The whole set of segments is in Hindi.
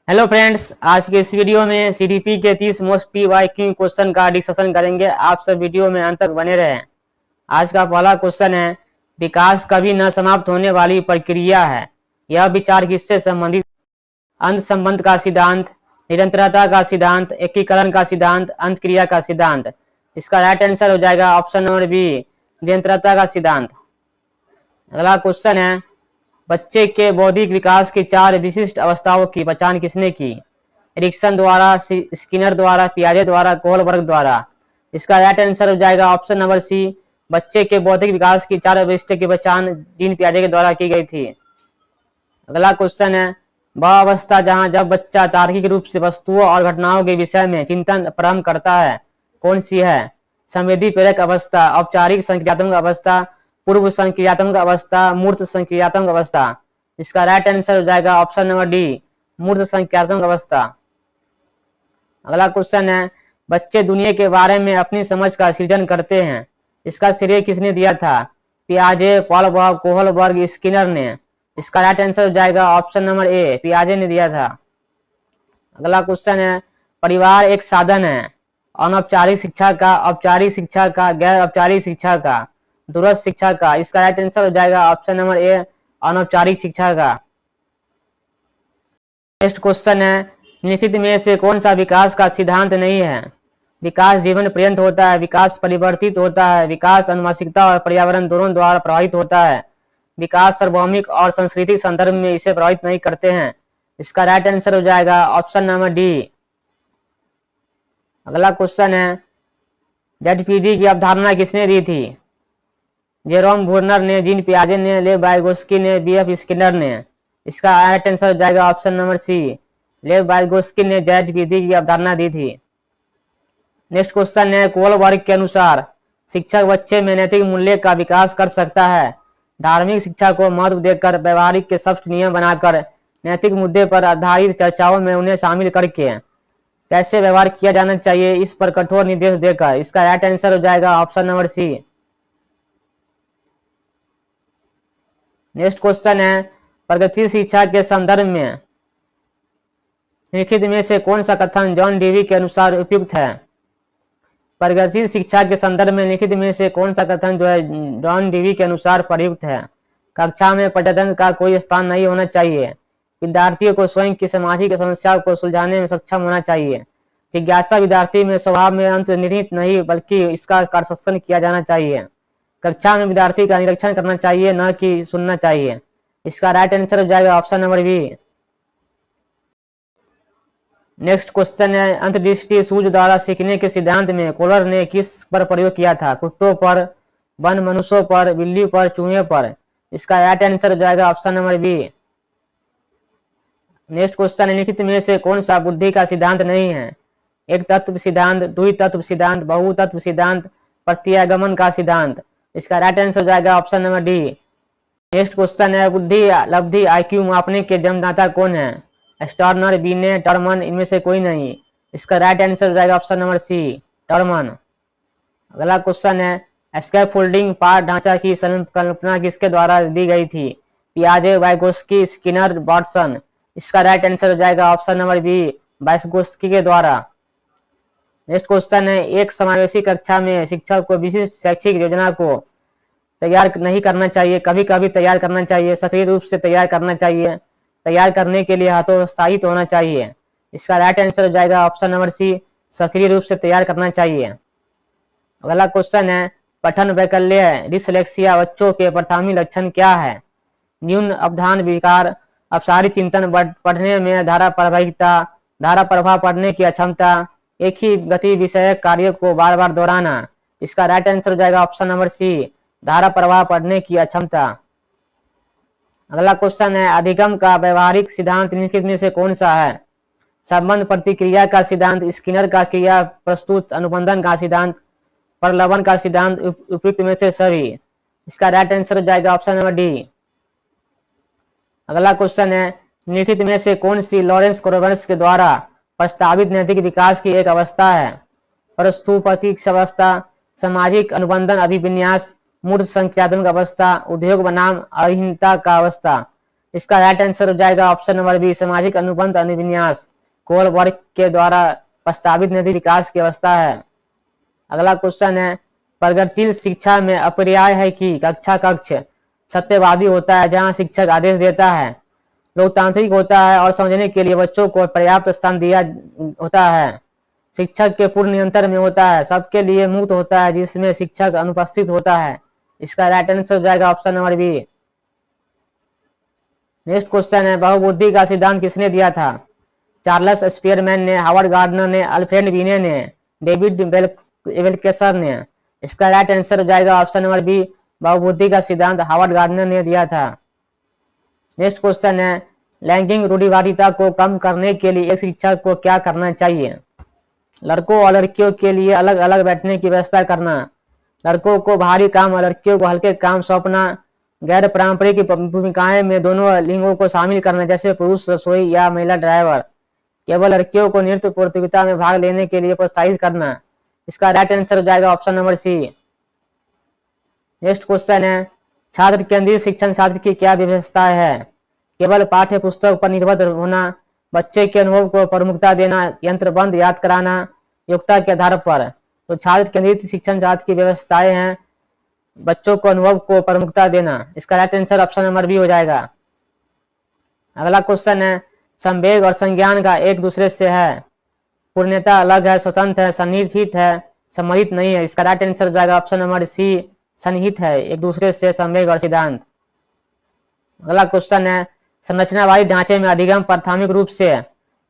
हेलो फ्रेंड्स, आज के इस वीडियो में सीडीपी के 30 मोस्ट पीवाईक्यू क्वेश्चन का डिस्कशन करेंगे। आप सब वीडियो में अंत तक बने रहें। आज का पहला क्वेश्चन है, विकास कभी न समाप्त होने वाली प्रक्रिया है। यह विचार किससे संबंधित? अंत संबंध का सिद्धांत, निरंतरता का सिद्धांत, एकीकरण का सिद्धांत, अंत क्रिया का सिद्धांत। इसका राइट आंसर हो जाएगा ऑप्शन नंबर बी, निरंतरता का सिद्धांत। अगला क्वेश्चन है, बच्चे के बौद्धिक विकास की 4 विशिष्ट अवस्थाओं की पहचान किसने की? एरिक्सन द्वारा, स्किनर द्वारा, पियाजे द्वारा, कोहलबर्ग द्वारा। इसका राइट आंसर हो जाएगा ऑप्शन नंबर सी, बच्चे के बौद्धिक विकास की 4 विशिष्ट की पहचान जीन पियाजे के द्वारा की गई थी। अगला क्वेश्चन है, वह अवस्था जहां जब बच्चा तार्किक रूप से वस्तुओं और घटनाओं के विषय में चिंतन प्रारंभ करता है, कौन सी है? संवेदी प्रेरक अवस्था, औपचारिक संक्रियात्मक अवस्था, पूर्व संक्रियात्मक अवस्था, मूर्त संक्रियात्मक अवस्था। इसका राइट आंसर हो जाएगा ऑप्शन नंबर डी, मूर्त संक्रियात्मक अवस्था। अगला क्वेश्चन है, बच्चे दुनिया के बारे में अपनी समझ का सृजन करते हैं। इसका श्रेय किसने दिया था? पियाजे, कोहलबर्ग, कोहलबर्ग, स्किनर ने। इसका राइट आंसर हो जाएगा ऑप्शन नंबर ए, पियाजे ने दिया था। अगला क्वेश्चन है, परिवार एक साधन है अनौपचारिक शिक्षा का, औपचारिक शिक्षा का, गैर औपचारिक शिक्षा का, दूरस्थ शिक्षा का। इसका राइट आंसर हो जाएगा ऑप्शन नंबर ए, अनौपचारिक शिक्षा का। नेक्स्ट क्वेश्चन है, निम्नलिखित में से कौन सा विकास का सिद्धांत नहीं है? विकास जीवन पर्यंत होता है, विकास परिवर्तित होता है, विकास अनुवांशिकता और पर्यावरण दोनों द्वारा प्रभावित होता है, विकास सार्वभौमिक और सांस्कृतिक संदर्भ में इसे प्रभावित नहीं करते हैं। इसका राइट आंसर हो जाएगा ऑप्शन नंबर डी। अगला क्वेश्चन है, जेडपीडी की अवधारणा किसने दी थी? जेरोम वुर्नर ने, जीन पियाजे ने, लेव वाइगोस्की ने, बीएफ स्किनर ने। इसका राइट आंसर हो जाएगा ऑप्शन नंबर सी, लेव वाइगोस्की ने जेडपीडी की अवधारणा दी थी। नेक्स्ट क्वेश्चन है, कोहलबर्ग के अनुसार शिक्षक बच्चे में नैतिक मूल्य का विकास कर सकता है। धार्मिक शिक्षा को महत्व देकर, व्यवहारिक के सख्त नियम बनाकर, नैतिक मुद्दे पर आधारित चर्चाओं में उन्हें शामिल करके, कैसे व्यवहार किया जाना चाहिए इस पर कठोर निर्देश देकर। इसका राइट आंसर हो जाएगा option number C. Next question है, प्रगतिशील शिक्षा के संदर्भ में निम्नलिखित में से कौन सा कथन जॉन डेवी के अनुसार उपयुक्त है? प्रगतिशील शिक्षा के संदर्भ में निम्नलिखित में से कौन सा कथन जो है जॉन डेवी के अनुसार प्रयुक्त है? कक्षा में पाठ्यक्रम का कोई स्थान नहीं होना चाहिए, विद्यार्थियों को स्वयं की सामाजिक समस्याओं को सुलझाने में सक्षम होना चाहिए, जिज्ञासा विद्यार्थी में स्वभाव में अंतर्निहित नहीं बल्कि इसका कार्यान्वयन किया जाना चाहिए, कक्षा में विद्यार्थी का निरीक्षण करना चाहिए न कि सुनना चाहिए। इसका राइट आंसर हो जाएगा option number B. Next question है, अंतर्दृष्टि सूझ द्वारा सीखने के सिद्धांत में कोहलर ने किस पर प्रयोग किया था? कुत्तों पर, वन मनुष्यों पर, बिल्ली पर, चूहे पर। इसका राइट आंसर हो जाएगा option number B. Next question, निम्नलिखित में से कौन सा बुद्धि का सिद्धांत नहीं है? एक तत्व सिद्धांत, द्वि तत्व सिद्धांत, बहुतत्व सिद्धांत, प्रत्यागमन का सिद्धांत। इसका राइट आंसर हो जाएगा option number D. Next question है, बुद्धि लब्धि आईक्यू मापने के जन्मदाता कौन है? स्टर्नर, बीने, टर्मन, इनमें से कोई नहीं। इसका राइट आंसर हो जाएगा ऑप्शन नंबर सी, टर्मन। अगला क्वेश्चन है, स्कैफोल्डिंग पाठ ढांचा की कल्पना किसके द्वारा दी गई थी? पियाजे, वाइगोस्की, स्किनर, वाटसन। इसका राइट आंसर हो जाएगा ऑप्शन नंबर बी, वाइगोस्की के द्वारा। नेक्स्ट क्वेश्चन है, एक समावेशी कक्षा में शिक्षक को विशिष्ट शैक्षिक योजना को तैयार नहीं करना चाहिए, कभी कभी तैयार करना चाहिए, सक्रिय रूप से तैयार करना चाहिए, तैयार करने के लिए हतोत्साहित होना चाहिए। इसका राइट आंसर हो जाएगा ऑप्शन नंबर सी, सक्रिय रूप से तैयार करना चाहिए। अगला क्वेश्चन है, पठन वैकल्य डिसलेक्सिया बच्चों के प्राथमिक लक्षण क्या है? न्यून अवधान विकार, अपसारी चिंतन, पढ़ने में धारा प्रभाविकता, धारा प्रभाव पढ़ने की अक्षमता, एक ही गति विषय कार्य को बार बार दोहराना। इसका राइट आंसर हो जाएगा ऑप्शन नंबर सी, धारा प्रवाह पढ़ने की अक्षमता। अगला क्वेश्चन है, अधिगम का व्यवहारिक सिद्धांत निम्नलिखित में से कौन सा है? संबंध प्रतिक्रिया का सिद्धांत, स्किनर का क्रिया प्रस्तुत अनुबंधन का सिद्धांत, प्रलंबन का सिद्धांत, उपयुक्त में से सभी। इसका राइट आंसर हो जाएगा ऑप्शन नंबर डी। अगला क्वेश्चन है, निम्नलिखित में से कौन सी लॉरेंस कोरबर्स के द्वारा प्रस्तावित नैतिक विकास की एक अवस्था है? प्रस्तुतिक अवस्था, सामाजिक अनुबंधन अभिविन्यास, मूर्त संख्यात्मक अवस्था, उद्योग बनाम अहीनता का अवस्था। इसका राइट आंसर हो जाएगा ऑप्शन नंबर बी, सामाजिक अनुबंध अनुविन्यास कोल वर्ग के द्वारा प्रस्तावित निधि विकास की व्यवस्था है। अगला क्वेश्चन है, प्रगतिशील शिक्षा में अपरिहार्य है कि कक्षा कक्ष सत्यवादी होता है जहां शिक्षक आदेश देता है, लोकतांत्रिक होता है और समझने के लिए बच्चों को पर्याप्त स्थान दिया होता है, शिक्षक के पूर्ण नियंत्रण में होता है, सबके लिए मुक्त होता है जिसमें शिक्षक अनुपस्थित होता है। इसका राइट आंसर हो जाएगा option number B. Next question है, बहुबुद्धि का सिद्धांत किसने दिया था? चार्ल्स स्पीयरमैन ने, हार्वर्ड गार्डनर ने, अल्फ्रेड बिने ने, डेविड वेल्केसर ने। इसका राइट आंसर हो जाएगा ऑप्शन नंबर बी, बहुबुद्धि का सिद्धांत हार्वर्ड गार्डनर ने दिया था। नेक्स्ट क्वेश्चन है, लैंगिक रूढ़िवादिता को कम करने के लिए एक शिक्षक को क्या करना चाहिए? लड़कों और लड़कियों के लिए अलग अलग बैठने की व्यवस्था करना, लड़कों को भारी काम और लड़कियों को हल्के काम सौंपना, गैर पारंपरिक भूमिकाएं में दोनों लिंगों को शामिल करना जैसे पुरुष रसोई या महिला ड्राइवर, केवल लड़कियों को नृत्य प्रतियोगिता में भाग लेने के लिए प्रोत्साहित करना। इसका राइट आंसर हो जाएगा option number C. Next question है, छात्र केंद्रित शिक्षण शास्त्र की क्या विशेषता है? केवल पाठ्य पुस्तक पर निर्भर होना, बच्चे के अनुभव को प्रमुखता देना, यंत्रबंद याद कराना, योग्यता के आधार पर। तो छात्र केंद्रित शिक्षण शास्त्र की व्यवस्थाएं हैं, बच्चों को अनुभव को प्रमुखता देना। इसका right answer option number B हो जाएगा। अगला क्वेश्चन है, संवेग और संज्ञान का एक दूसरे से है, पूर्णता अलग है, स्वतंत्र है, सन्निहित है, सम्मिलित नहीं है। इसका राइट आंसर हो जाएगा ऑप्शन नंबर सी, सन्निहित है एक दूसरे से संवेग और सिद्धांत। अगला क्वेश्चन है, संरचनावादी ढांचे में अधिगम प्राथमिक रूप से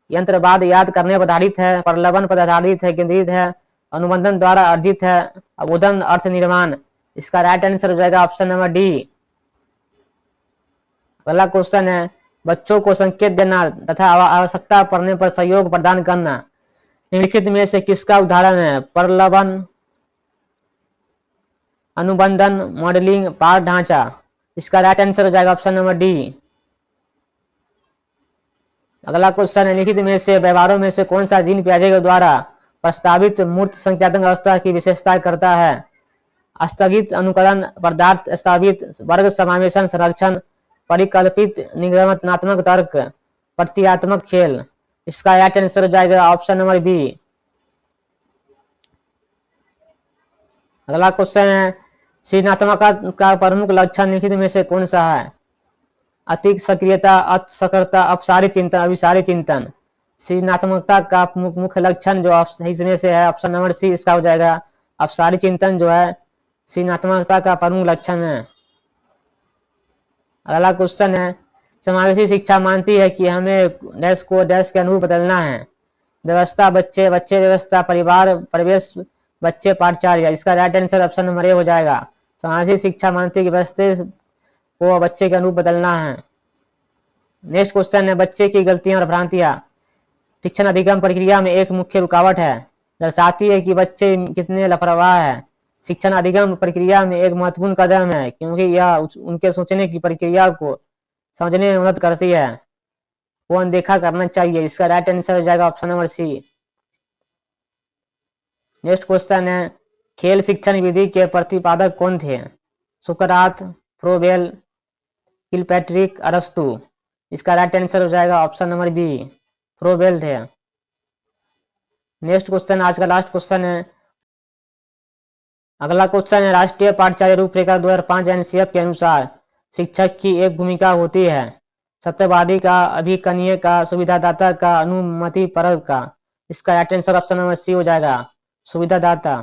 यंत्रवाद याद करने पर आधारित है, प्रलंबन पर आधारित है, केंद्रित है, अनुबंधन द्वारा अर्जित है, अबोधन अर्थ निर्माण। इसका राइट आंसर हो जाएगा ऑप्शन नंबर डी। अगला क्वेश्चन है, बच्चों को संकेत देना तथा आवश्यकता पड़ने पर सहयोग प्रदान करना निम्नलिखित में से किसका उदाहरण है? प्रलंबन, अनुबंधन, मॉडलिंग, पाठ ढांचा। इसका राइट आंसर हो जाएगा ऑप्शन नंबर डी। अगला क्वेश्चन है, निम्नलिखित में से व्यवहारों में से कौन सा जीन पियाजे के द्वारा प्रस्तावित मूर्त संख्यात्मक अवस्था की विशेषता करता है? स्थगित अनुकरण, पदार्थ स्थापित, वर्ग समावेशन, संरक्षण, परिकल्पित निगमनात्मक तर्क, प्रतीकात्मक खेल। इसका राइट आंसर हो जाएगा ऑप्शन नंबर बी। अगला क्वेश्चन है, सृजनात्मकता का प्रमुख लक्षण निम्नलिखित में से कौन सा है? अतिक सक्रियता, अतिसक्रियता, अपसारी चिंतन, अभिसारी चिंतन। सृजनात्मकता का मुख्य लक्षण जो इसमें से है ऑप्शन नंबर सी इसका हो जाएगा। अपसारी चिंतन जो है सृजनात्मकता का प्रमुख लक्षण है। अगला क्वेश्चन है, समावेशी शिक्षा मानती है कि हमें डैश को डैश के अनुरूप बदलना है। व्यवस्था बच्चे, बच्चे व्यवस्था, परिवार परिवेश, बच्चे पाठचार्य। इसका right answer option number A हो जाएगा। समावेशी शिक्षा मानती है कि व्यवस्था को बच्चे के अनुरूप बदलना है। नेक्स्ट क्वेश्चन है, बच्चे की गलतियां और भ्रांतियां शिक्षण अधिगम प्रक्रिया में एक मुख्य रुकावट है, दर्शाती है कि बच्चे कितने लापरवाह है। शिक्षण अधिगम प्रक्रिया में एक महत्वपूर्ण कदम है क्योंकि यह उनके सोचने की प्रक्रिया को समझने में मदद करती है, वो अनदेखा करना चाहिए। इसका राइट आंसर हो जाएगा option number C. Next question है, खेल शिक्षण विधि के प्रतिपादक कौन थे? सुकरात, फ्रोबेल, किलपैट्रिक, अरस्तु। इसका राइट आंसर हो जाएगा ऑप्शन नंबर बी, फ्रोबेल थे। नेक्स्ट क्वेश्चन, आज का लास्ट क्वेश्चन है। अगला क्वेश्चन है, राष्ट्रीय पाठ्यचर्या रूपरेखा 2005 एनसीएफ के अनुसार शिक्षक की एक भूमिका होती है, सत्यवादी का, अभिकनीय का, सुविधादाता का, अनुमति परक का। इसका right answer option number C हो जाएगा, सुविधादाता।